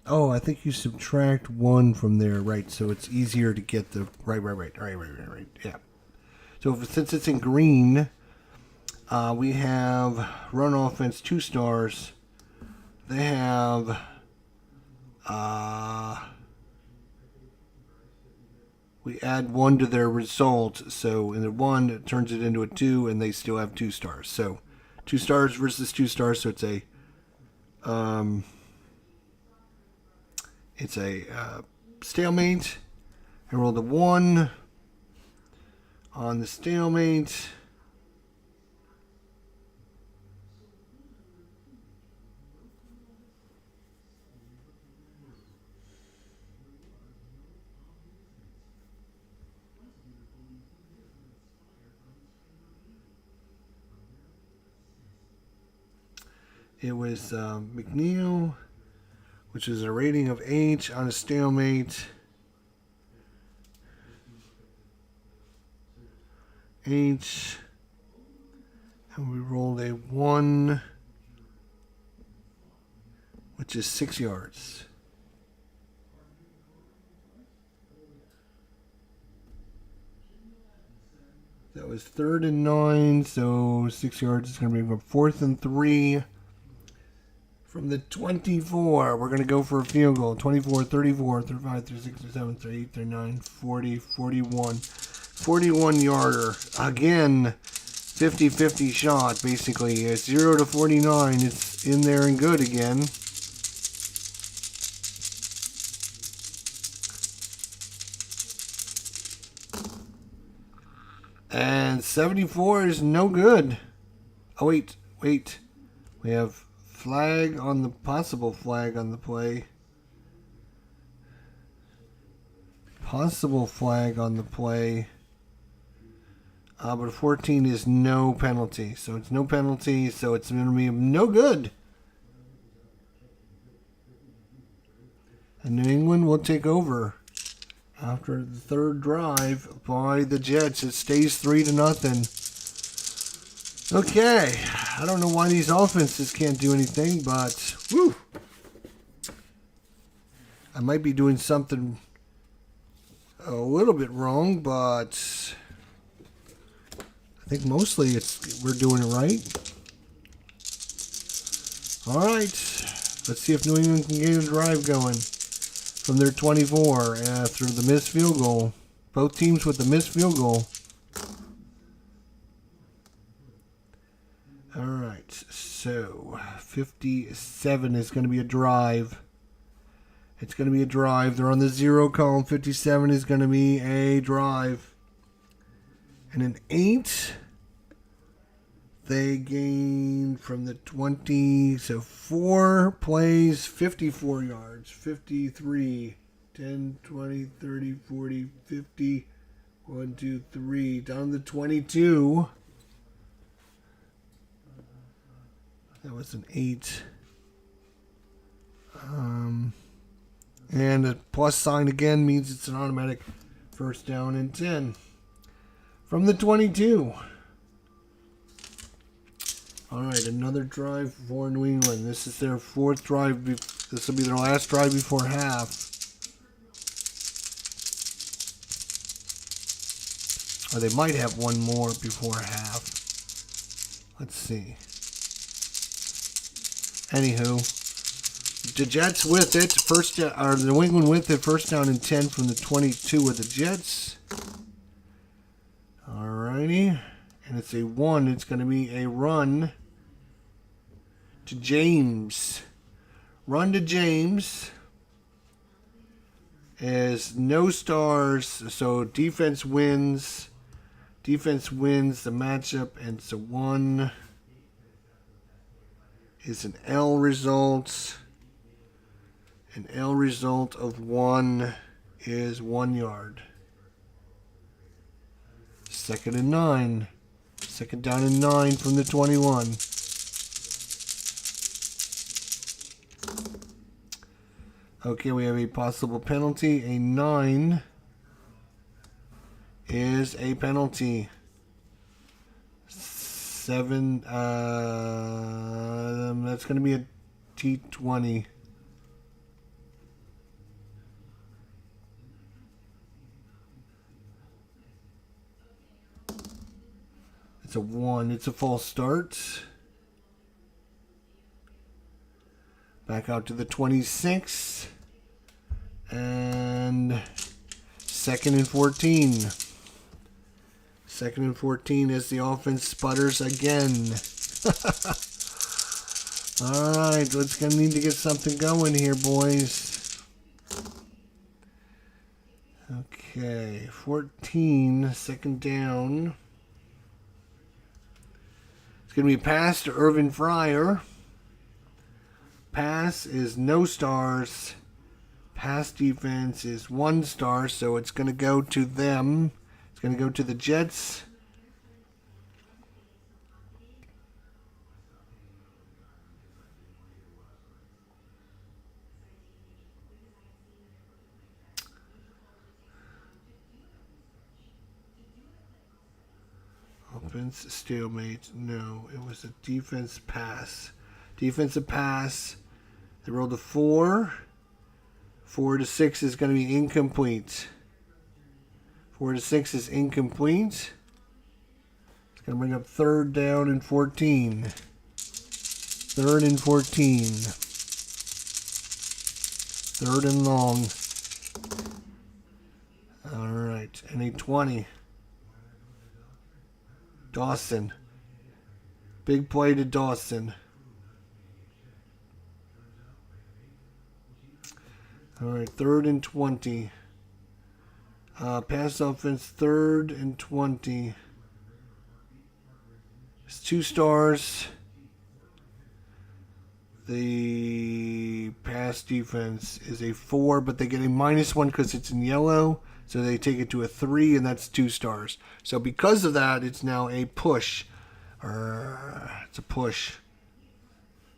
Oh, I think you subtract 1 from there, right? So it's easier to get the right. Yeah. So since it's in green, we have run offense 2 stars. They have we add 1 to their result. So in the 1, it turns it into a 2, and they still have 2 stars. So 2 stars versus 2 stars. So it's a stalemate. I rolled a 1 on the stalemate. It was McNeil, which is a rating of H on a stalemate. H. And we rolled a 1, which is 6 yards. That was 3rd and 9, so 6 yards is going to be 4th and 3. From the 24, we're going to go for a field goal. 24, 34, 35, 36, 37, 38, 39, 40, 41. 41 yarder. Again, 50-50 shot, basically. It's 0 to 49. It's in there and good again. And 74 is no good. Oh, wait. We have possible flag on the play. Possible flag on the play. But 14 is no penalty. So it's no penalty, so it's going to be no good. And New England will take over. After the 3rd drive by the Jets, it stays 3-0. Okay, I don't know why these offenses can't do anything, but whew, I might be doing something a little bit wrong, but I think mostly we're doing it right. All right, let's see if New England can get a drive going from their 24 after the missed field goal. Both teams with the missed field goal. All right, so 57 is going to be a drive. It's going to be a drive. They're on the 0 column. 57 is going to be a drive. And an 8, they gain from the 20. So 4 plays, 54 yards. 53, 10, 20, 30, 40, 50. 1, 2, 3. Down to 22. That was an 8. And a plus sign again means it's an automatic first down and 10. From the 22. All right, another drive for New England. This is their 4th drive. This will be their last drive before half. Or they might have one more before half. Let's see. Anywho. The Jets with it, the New England with it, first down and 10 from the 22 of the Jets. Alrighty, and it's a 1. It's going to be a run to James. Run to James is no stars, so defense wins. Defense wins the matchup, and so 1 is an L result. An L result of 1 is 1 yard. 2nd and 9. 2nd down and 9 from the 21. Okay, we have a possible penalty. A 9 is a penalty. 7, that's going to be a T20. It's a 1. It's a false start. Back out to the 26. And 2nd and 14. 2nd and 14 as the offense sputters again. All right, let's gonna need to get something going here, boys. Okay, 14, 2nd down. It's gonna be a pass to Irvin Fryer. Pass is no stars. Pass defense is 1 star, so it's gonna go to them. It's gonna go to the Jets. Offense stalemate. No, it was a defense pass. Defensive pass. They rolled a 4. 4 to 6 is going to be incomplete. 4 to 6 is incomplete. It's going to bring up 3rd down and 14. 3rd and 14. 3rd and long. All right, and a 20. Dawson. Big play to Dawson. All right, 3rd and 20. Pass offense, 3rd and 20. It's 2 stars. The pass defense is a 4, but they get a -1 because it's in yellow. So they take it to a 3, and that's 2 stars. So because of that, it's now a push. It's a push.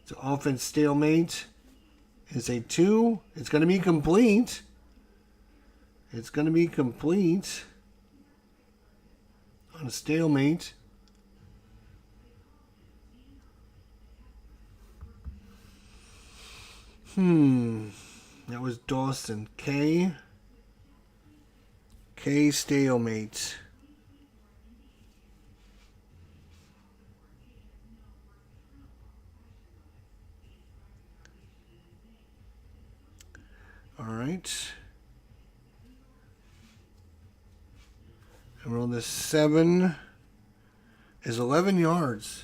So offense stalemate is a 2. It's going to be complete. It's going to be complete on a stalemate. That was Dawson. K stalemate. All right. And roll this 7 is 11 yards.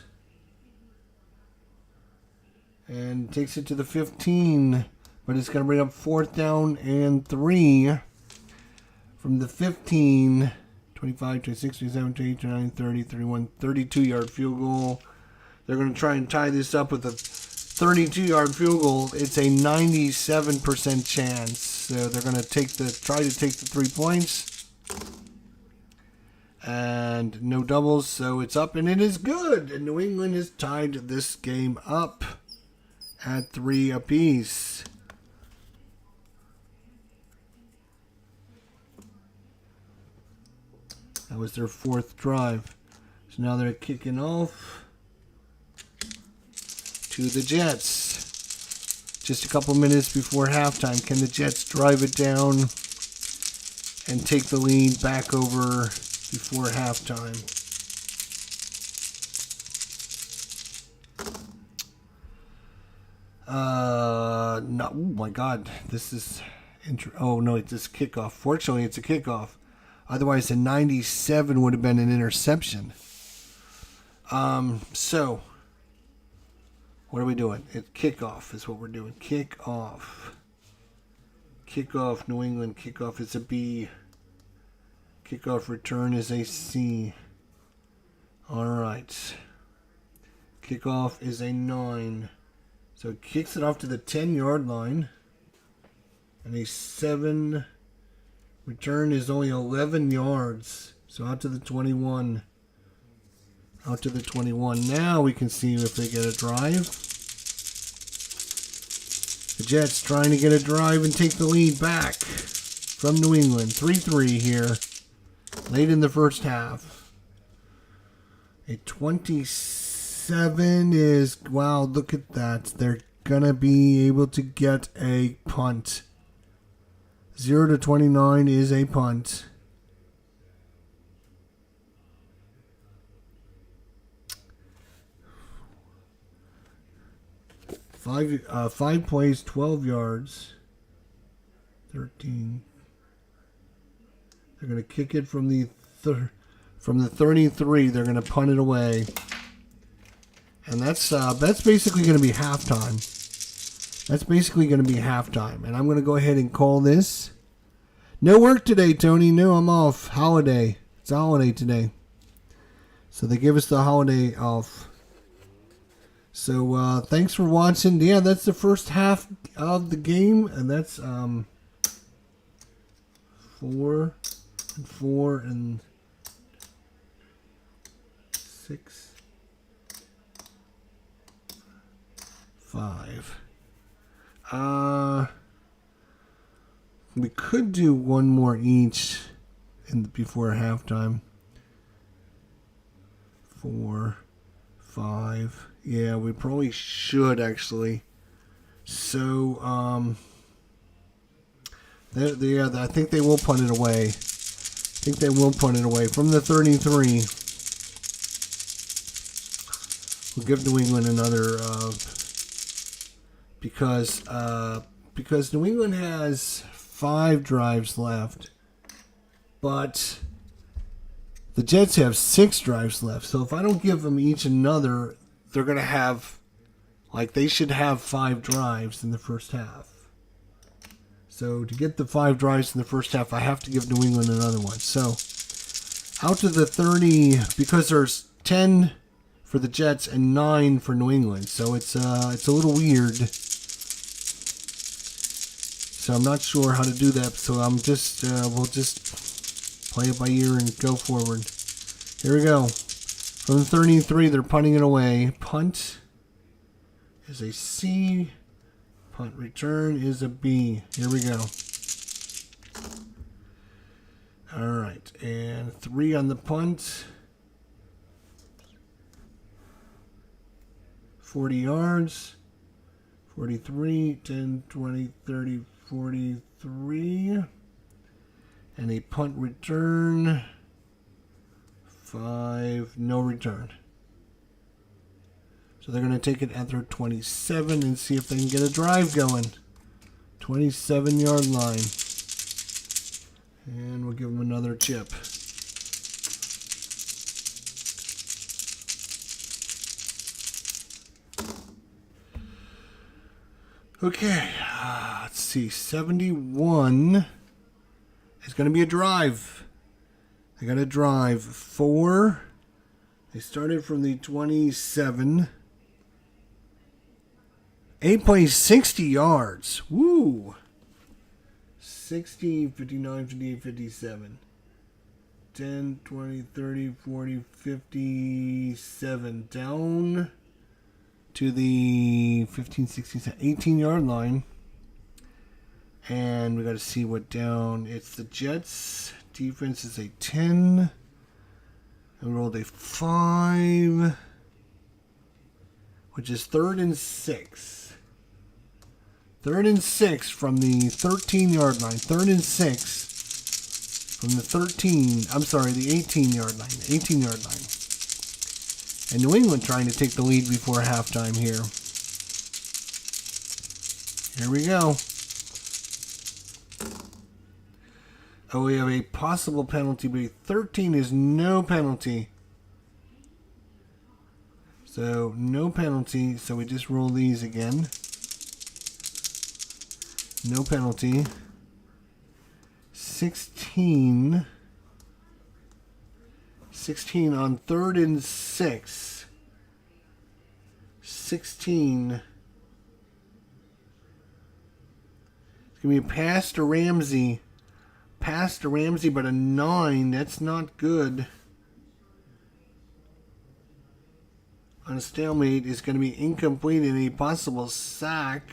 And takes it to the 15. But it's going to bring up 4th down and 3. From the 15, 25, 26, 27, 28, 29, 30, 31, 32-yard field goal. They're going to try and tie this up with a 32-yard field goal. It's a 97% chance. So they're going to try to take the 3 points. And no doubles, so it's up, and it is good. And New England has tied this game up at 3 apiece. That was their 4th drive. So now they're kicking off to the Jets. Just a couple minutes before halftime. Can the Jets drive it down and take the lead back over before halftime? No, oh my God. This is... oh, no, it's this kickoff. Fortunately, it's a kickoff. Otherwise, a 97 would have been an interception. So, what are we doing? Kickoff is what we're doing. Kickoff. Kickoff, New England. Kickoff is a B. Kickoff return is a C. All right. Kickoff is a 9. So it kicks it off to the 10-yard line. And a 7. Return is only 11 yards. So out to the 21. Out to the 21. Now we can see if they get a drive. The Jets trying to get a drive and take the lead back from New England. 3-3 here. Late in the first half. A 27 is... wow, look at that. They're going to be able to get a punt. 0 to 29 is a punt. Five plays, 12 yards. 13. They're going to kick it from the 33. They're going to punt it away. And that's basically going to be halftime. That's basically going to be halftime. And I'm going to go ahead and call this. No work today, Tony. No, I'm off. Holiday. It's a holiday today. So they give us the holiday off. So thanks for watching. Yeah, that's the first half of the game. And that's 4 and 6, 5. We could do one more each before halftime. 4, 5. Yeah, we probably should actually. So, I think they will punt it away. I think they will punt it away from the 33. We'll give New England another because New England has 5 drives left, but the Jets have 6 drives left. So if I don't give them each another, they're going to have, they should have 5 drives in the first half. So to get the 5 drives in the first half, I have to give New England another one. So out to the 30, because there's 10 for the Jets and 9 for New England. So it's a little weird. So I'm not sure how to do that. So I'm just we'll just play it by ear and go forward. Here we go. From the 33, they're punting it away. Punt is a C. Punt return is a B. Here we go. All right, and 3 on the punt. 40 yards. 43, 10, 20, 30, 43. And a punt return. 5, no return. So they're going to take it at their 27 and see if they can get a drive going. 27-yard line. And we'll give them another chip. Okay, let's see. 71 is going to be a drive. They got a drive. 4. They started from the 27. 8 plays, 60 yards. Woo! 60, 59, 58, 57. 10, 20, 30, 40, 57. Down to the 15, 16, 18-yard line. And we got to see what down. It's the Jets. Defense is a 10. And we rolled a 5. Which is 3rd and 6. 3rd and 6 from the 13-yard line. 3rd and 6 from the 18-yard line. 18-yard line. And New England trying to take the lead before halftime here. Here we go. Oh, we have a possible penalty, but 13 is no penalty. So, no penalty. So, we just roll these again. No penalty. 16. 16 on 3rd and 6. 16. It's going to be a pass to Ramsey. Pass to Ramsey, but a 9. That's not good. On a stalemate is going to be incomplete and a possible sack.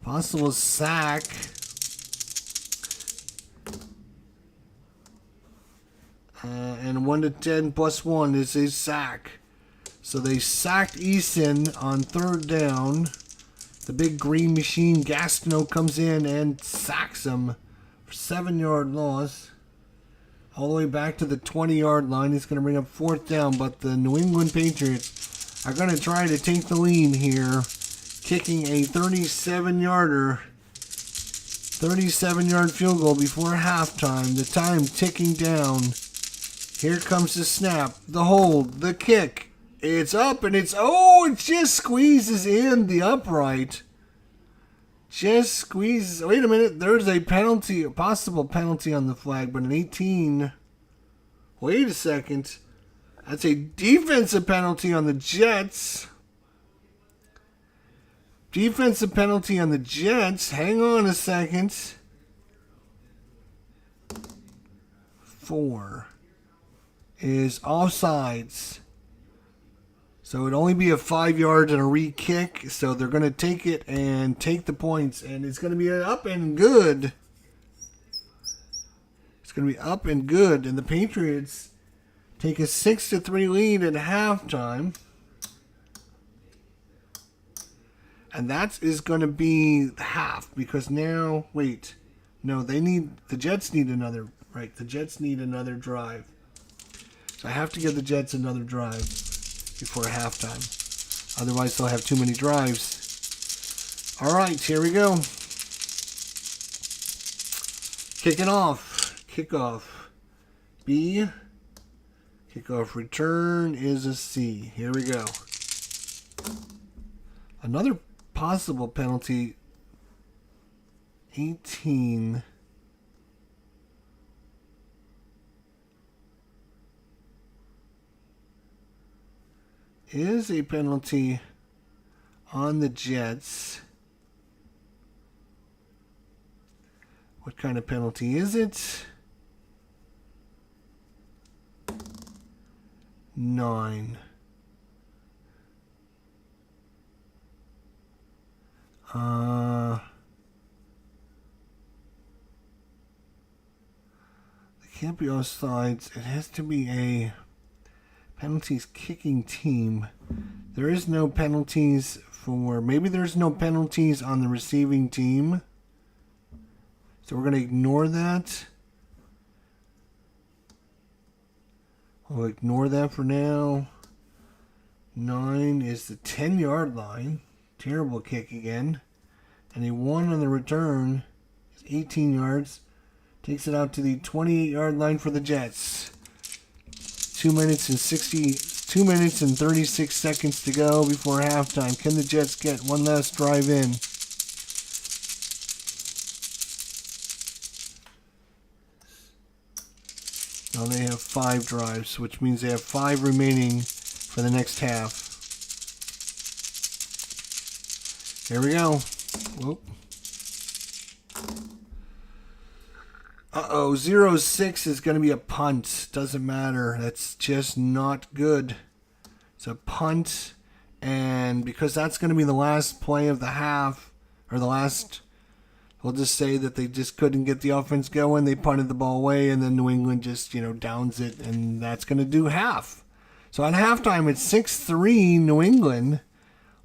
Possible sack. And 1 to 10 plus 1 is a sack. So they sacked Eason on 3rd down. The big green machine, Gastineau, comes in and sacks him for 7-yard loss. All the way back to the 20-yard line. He's going to bring up 4th down, but the New England Patriots are going to try to take the lead here kicking a 37-yarder. 37-yard field goal before halftime. The time ticking down. Here comes the snap, the hold, the kick. It's up and it just squeezes in the upright. Just squeezes. Wait a minute, there's a penalty, a possible penalty on the flag, but an 18. Wait a second. That's a defensive penalty on the Jets. Defensive penalty on the Jets. Hang on a second. 4 is offsides. So it'd only be a 5 yards and a re-kick. So they're going to take it and take the points. And it's going to be up and good. It's going to be up and good. And the Patriots take a 6-3 lead at halftime. And that is going to be half because now, wait, no, the Jets need another, right? The Jets need another drive. So I have to give the Jets another drive before halftime. Otherwise, they'll have too many drives. All right, here we go. Kicking off. Kickoff. B. Kickoff return is a C. Here we go. Another possible penalty, 18. Is a penalty on the Jets. What kind of penalty is it? 9. It can't be offsides. It has to be a penalties kicking team. There is no penalties for... Maybe there's no penalties on the receiving team. So we're going to ignore that. We'll ignore that for now. 9 is the 10-yard line. Terrible kick again. And a 1 on the return is 18 yards. Takes it out to the 28-yard line for the Jets. 2 minutes and 36 seconds to go before halftime. Can the Jets get one last drive in? Now they have 5 drives, which means they have 5 remaining for the next half. Here we go. Whoop. 0-6 is going to be a punt. Doesn't matter. That's just not good. It's a punt. And because that's going to be the last play of the half, or the last, we'll just say that they just couldn't get the offense going. They punted the ball away, and then New England just, downs it, and that's going to do half. So at halftime, it's 6-3 New England,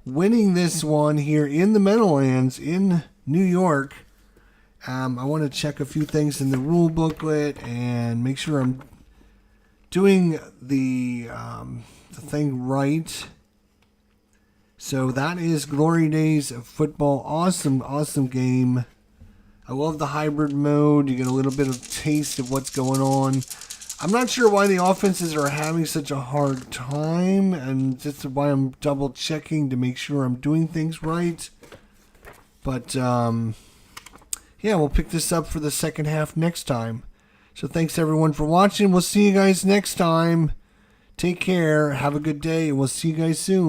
winning this one here in the Meadowlands in New York. I want to check a few things in the rule booklet and make sure I'm doing the thing right. So that is Glory Days of Football. Awesome, awesome game. I love the hybrid mode. You get a little bit of taste of what's going on. I'm not sure why the offenses are having such a hard time, and that's why I'm double checking to make sure I'm doing things right. But yeah, we'll pick this up for the second half next time. So thanks everyone for watching. We'll see you guys next time. Take care. Have a good day. And we'll see you guys soon.